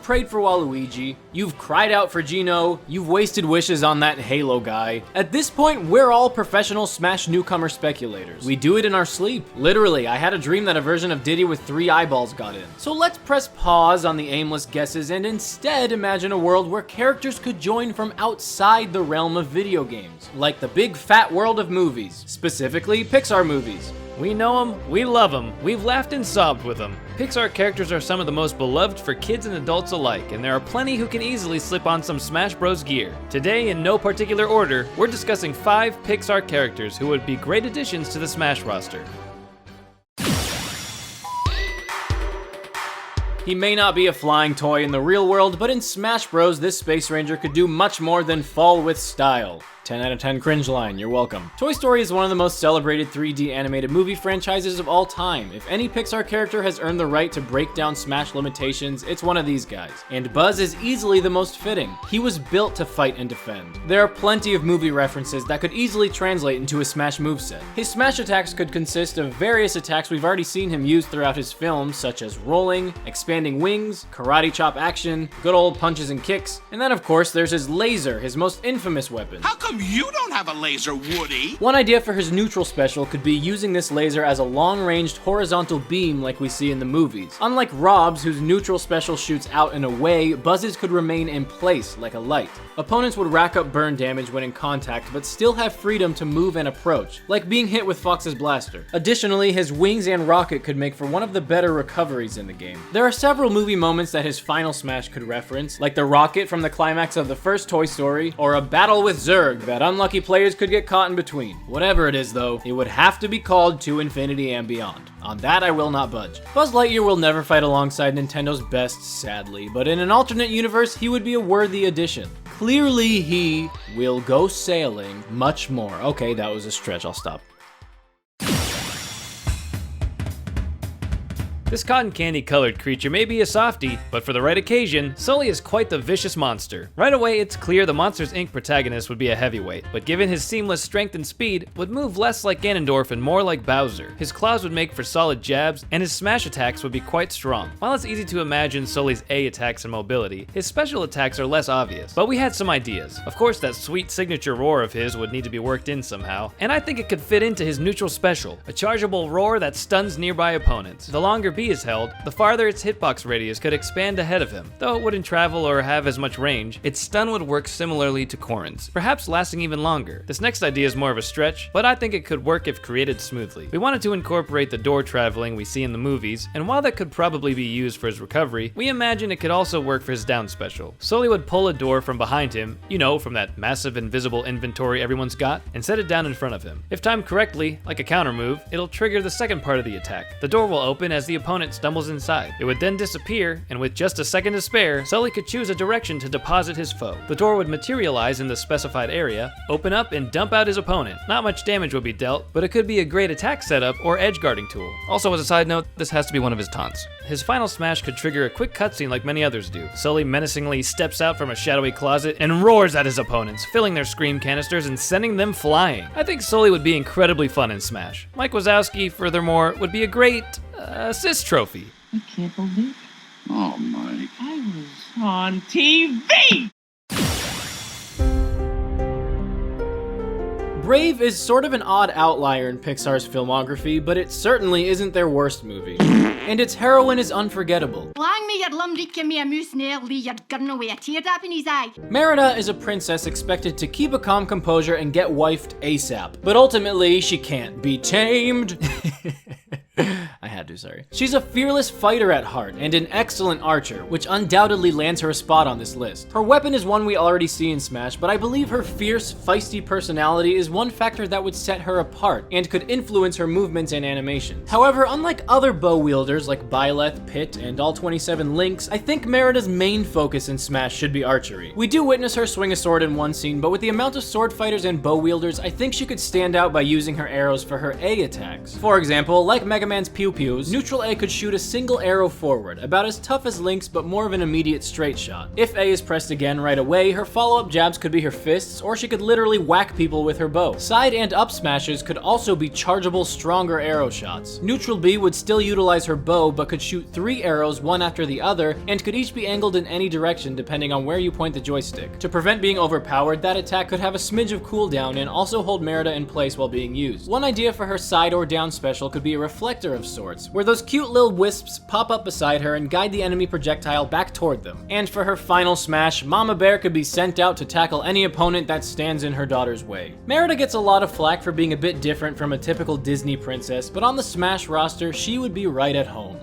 You've prayed for Waluigi, you've cried out for Gino, you've wasted wishes on that Halo guy. At this point, we're all professional Smash newcomer speculators. We do it in our sleep. Literally, I had a dream that a version of Diddy with 3 eyeballs got in. So let's press pause on the aimless guesses and instead imagine a world where characters could join from outside the realm of video games, like the big fat world of movies, specifically Pixar movies. We know them, we love them, we've laughed and sobbed with them. Pixar characters are some of the most beloved for kids and adults alike, and there are plenty who can easily slip on some Smash Bros gear. Today, in no particular order, we're discussing 5 Pixar characters who would be great additions to the Smash roster. He may not be a flying toy in the real world, but in Smash Bros, this Space Ranger could do much more than fall with style. 10 out of 10 cringe line, you're welcome. Toy Story is one of the most celebrated 3D animated movie franchises of all time. If any Pixar character has earned the right to break down Smash limitations, it's one of these guys. And Buzz is easily the most fitting. He was built to fight and defend. There are plenty of movie references that could easily translate into a Smash moveset. His Smash attacks could consist of various attacks we've already seen him use throughout his films, such as rolling, expanding wings, karate chop action, good old punches and kicks, and then of course there's his laser, his most infamous weapon. How come you don't have a laser, Woody? One idea for his neutral special could be using this laser as a long-ranged horizontal beam like we see in the movies. Unlike R.O.B's, whose neutral special shoots out and away, Buzz's could remain in place like a light. Opponents would rack up burn damage when in contact, but still have freedom to move and approach, like being hit with Fox's blaster. Additionally, his wings and rocket could make for one of the better recoveries in the game. There are several movie moments that his final Smash could reference, like the rocket from the climax of the first Toy Story, or a battle with Zurg that unlucky players could get caught in between. Whatever it is though, it would have to be called To Infinity and Beyond. On that I will not budge. Buzz Lightyear will never fight alongside Nintendo's best, sadly, but in an alternate universe, he would be a worthy addition. Clearly he will go sailing much more. Okay, that was a stretch, I'll stop. This cotton candy colored creature may be a softie, but for the right occasion, Sully is quite the vicious monster. Right away, it's clear the Monsters Inc. protagonist would be a heavyweight, but given his seamless strength and speed, would move less like Ganondorf and more like Bowser. His claws would make for solid jabs, and his smash attacks would be quite strong. While it's easy to imagine Sully's A attacks and mobility, his special attacks are less obvious, but we had some ideas. Of course, that sweet signature roar of his would need to be worked in somehow, and I think it could fit into his neutral special, a chargeable roar that stuns nearby opponents. The longer B is held, the farther its hitbox radius could expand ahead of him. Though it wouldn't travel or have as much range, its stun would work similarly to Corrin's, perhaps lasting even longer. This next idea is more of a stretch, but I think it could work if created smoothly. We wanted to incorporate the door traveling we see in the movies, and while that could probably be used for his recovery, we imagine it could also work for his down special. Sully would pull a door from behind him, you know, from that massive invisible inventory everyone's got, and set it down in front of him. If timed correctly, like a counter move, it'll trigger the second part of the attack. The door will open as the opponent stumbles inside. It would then disappear, and with just a second to spare, Sully could choose a direction to deposit his foe. The door would materialize in the specified area, open up, and dump out his opponent. Not much damage would be dealt, but it could be a great attack setup or edge guarding tool. Also, as a side note, this has to be one of his taunts. His final smash could trigger a quick cutscene like many others do. Sully menacingly steps out from a shadowy closet and roars at his opponents, filling their scream canisters and sending them flying. I think Sully would be incredibly fun in Smash. Mike Wazowski, furthermore, would be a great assist trophy. I can't believe it. Oh, Mike. I was on TV! Brave is sort of an odd outlier in Pixar's filmography, but it certainly isn't their worst movie. And its heroine is unforgettable. Merida is a princess expected to keep a calm composure and get wifed ASAP, but ultimately she can't be tamed. I had to, sorry. She's a fearless fighter at heart and an excellent archer, which undoubtedly lands her a spot on this list. Her weapon is one we already see in Smash, but I believe her fierce, feisty personality is one factor that would set her apart and could influence her movements and animations. However, unlike other bow wielders like Byleth, Pit, and all 27 Links, I think Merida's main focus in Smash should be archery. We do witness her swing a sword in one scene, but with the amount of sword fighters and bow wielders, I think she could stand out by using her arrows for her A attacks. For example, like Mega Mega Man's pew-pews, Neutral A could shoot a single arrow forward, about as tough as Link's but more of an immediate straight shot. If A is pressed again right away, her follow-up jabs could be her fists, or she could literally whack people with her bow. Side and up smashes could also be chargeable, stronger arrow shots. Neutral B would still utilize her bow, but could shoot 3 arrows one after the other, and could each be angled in any direction depending on where you point the joystick. To prevent being overpowered, that attack could have a smidge of cooldown and also hold Merida in place while being used. One idea for her side or down special could be a reflector of sorts, where those cute little wisps pop up beside her and guide the enemy projectile back toward them. And for her final smash, Mama Bear could be sent out to tackle any opponent that stands in her daughter's way. Merida gets a lot of flack for being a bit different from a typical Disney princess, but on the Smash roster, she would be right at home.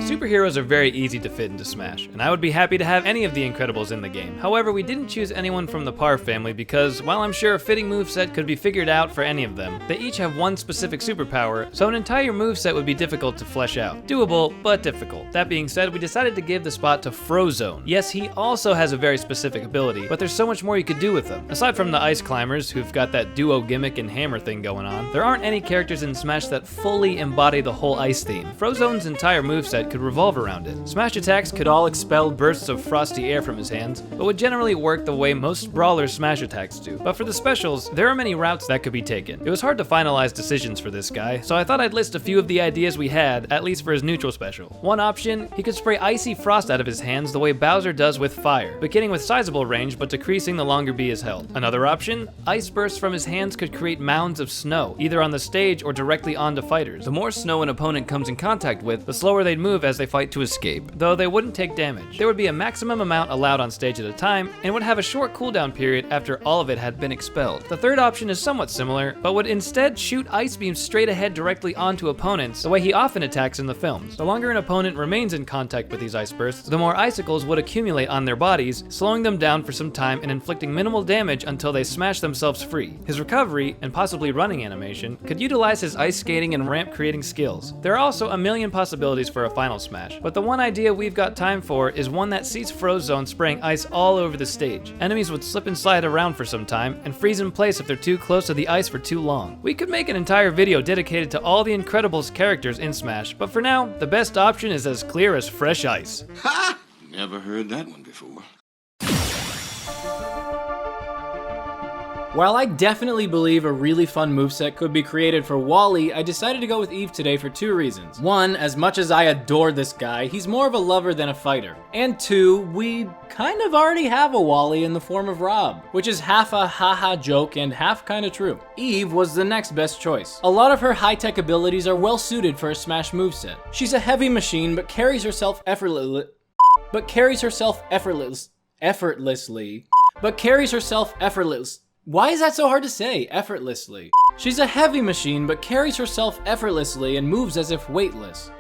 Superheroes are very easy to fit into Smash, and I would be happy to have any of the Incredibles in the game. However, we didn't choose anyone from the Parr family because, while I'm sure a fitting moveset could be figured out for any of them, they each have one specific superpower, so an entire moveset would be difficult to flesh out. Doable, but difficult. That being said, we decided to give the spot to Frozone. Yes, he also has a very specific ability, but there's so much more you could do with him. Aside from the Ice Climbers, who've got that duo gimmick and hammer thing going on, there aren't any characters in Smash that fully embody the whole ice theme. Frozone's entire moveset could revolve around it. Smash attacks could all expel bursts of frosty air from his hands, but would generally work the way most brawlers' Smash attacks do. But for the specials, there are many routes that could be taken. It was hard to finalize decisions for this guy, so I thought I'd list a few of the ideas we had, at least for his neutral special. One option, he could spray icy frost out of his hands the way Bowser does with fire, beginning with sizable range but decreasing the longer B is held. Another option, ice bursts from his hands could create mounds of snow, either on the stage or directly onto fighters. The more snow an opponent comes in contact with, the slower they'd move as they fight to escape, though they wouldn't take damage. There would be a maximum amount allowed on stage at a time, and would have a short cooldown period after all of it had been expelled. The third option is somewhat similar, but would instead shoot ice beams straight ahead directly onto opponents, the way he often attacks in the films. The longer an opponent remains in contact with these ice bursts, the more icicles would accumulate on their bodies, slowing them down for some time and inflicting minimal damage until they smash themselves free. His recovery, and possibly running animation, could utilize his ice skating and ramp creating skills. There are also a million possibilities for a final smash, but the one idea we've got time for is one that sees Frozone spraying ice all over the stage. Enemies would slip and slide around for some time, and freeze in place if they're too close to the ice for too long. We could make an entire video dedicated to all the Incredibles characters in Smash, but for now, the best option is as clear as fresh ice. Ha! Never heard that one before. While I definitely believe a really fun moveset could be created for Wally, I decided to go with Eve today for 2 reasons. 1, as much as I adore this guy, he's more of a lover than a fighter. And 2, we kind of already have a Wally in the form of R.O.B, which is half a haha joke and half kinda true. Eve was the next best choice. A lot of her high-tech abilities are well suited for a Smash moveset. She's a heavy machine, but carries herself effortlessly. Why is that so hard to say? Effortlessly. She's a heavy machine, but carries herself effortlessly and moves as if weightless.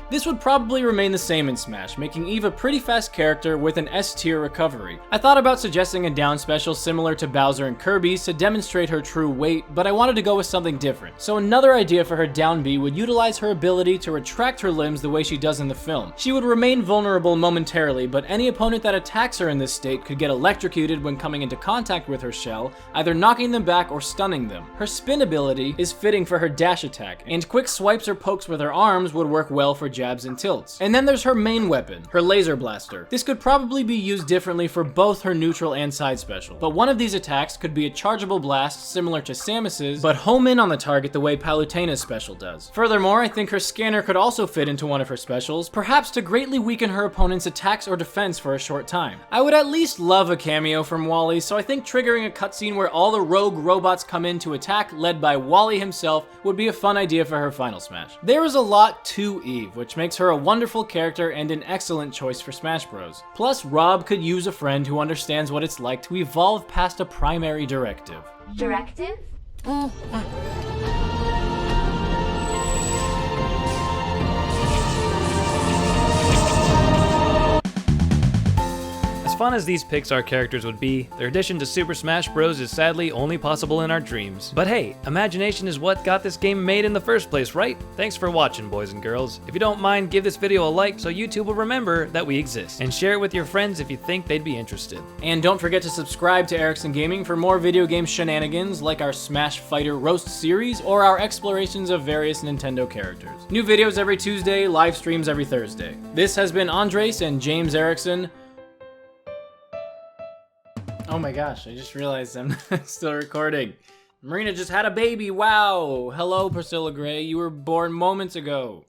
This would probably remain the same in Smash, making Eve a pretty fast character with an S-tier recovery. I thought about suggesting a down special similar to Bowser and Kirby's to demonstrate her true weight, but I wanted to go with something different. So another idea for her down B would utilize her ability to retract her limbs the way she does in the film. She would remain vulnerable momentarily, but any opponent that attacks her in this state could get electrocuted when coming into contact with her shell, either knocking them back or stunning them. Her spin ability is fitting for her dash attack, and quick swipes or pokes with her arms would work well for jabs and tilts. And then there's her main weapon, her laser blaster. This could probably be used differently for both her neutral and side special, but one of these attacks could be a chargeable blast similar to Samus's, but home in on the target the way Palutena's special does. Furthermore, I think her scanner could also fit into one of her specials, perhaps to greatly weaken her opponent's attacks or defense for a short time. I would at least love a cameo from Wally, so I think triggering a cutscene where all the rogue robots come in to attack, led by Wally himself, would be a fun idea for her final smash. There is a lot to Eve, which makes her a wonderful character and an excellent choice for Smash Bros. Plus, R.O.B could use a friend who understands what it's like to evolve past a primary directive. Directive? As fun as these Pixar characters would be, their addition to Super Smash Bros. Is sadly only possible in our dreams. But hey, imagination is what got this game made in the first place, right? Thanks for watching, boys and girls. If you don't mind, give this video a like so YouTube will remember that we exist. And share it with your friends if you think they'd be interested. And don't forget to subscribe to Erickson Gaming for more video game shenanigans like our Smash Fighter Roast series or our explorations of various Nintendo characters. New videos every Tuesday, live streams every Thursday. This has been Andres and James Erickson. Oh my gosh, I just realized I'm still recording. Merida just had a baby, wow! Hello, Priscilla Gray, you were born moments ago.